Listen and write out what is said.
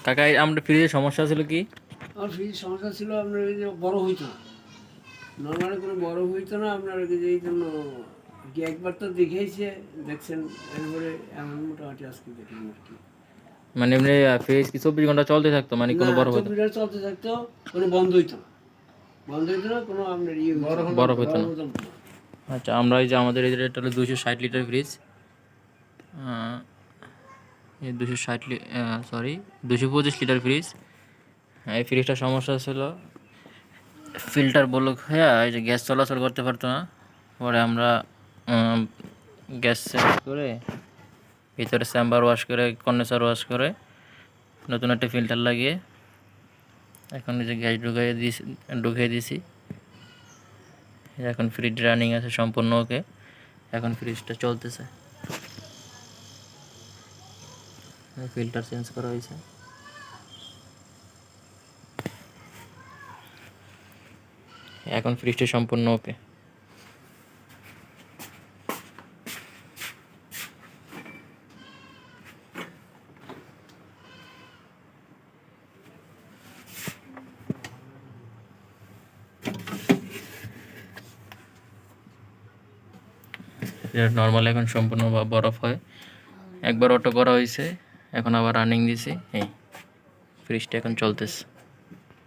কাকা আমাদের ফ্রিজের সমস্যা ছিল কি? আমার ফ্রিজ সমস্যা ছিল আপনার এই যে বড় হইতো না, নর্মালি কোনো বড় হইতো না আপনার এই জন্য কি একবার তো দেখেইছে, দেখছেন, এরপরে এমন মোটামুটি আজকে দেখলাম আর কি। মানে এমনি ফ্রিজ কি 24 ঘন্টা চলতে থাকতো, মানে না, কোনো বরফ হতো? 24 ঘন্টা চলতে থাকতো, কোনো বন্ধ হইতো না, বন্ধ হইতো না, কোনো আপনার ইয়ে বরফ হতো বড় না। হতো না। আচ্ছা, আমরা এই যে আমাদের এই এটা হলো 260 লিটার ফ্রিজ। এই 225 লিটার ফ্রিজ। এই ফ্রিজটার সমস্যা ছিল ফিল্টার ব্লক হয়ে এই যে গ্যাস চলাচল করতে পারতো না। পরে আমরা গ্যাস চেঞ্জ করে ভিতরে চেম্বার ওয়াশ করে কন্ডেন্সার ওয়াশ করে নতুন একটা ফিল্টার লাগিয়ে এখন এই যে গ্যাস ঢুকিয়ে দিয়েছি। এখন ফ্রিজ রানিং আছে সম্পূর্ণ ওকে। এখন ফ্রিজটা চলতেছে, ফিল্টার চেঞ্জ করা হয়েছে। এখন ফ্রিজটা সম্পূর্ণ ওকে। নর্মাল এখন সম্পূর্ণ বরফ হয়। একবার অটো করা হয়েছে, এখন আবার রানিং দিছি। এই ফ্রিজটা এখন চলতেছে।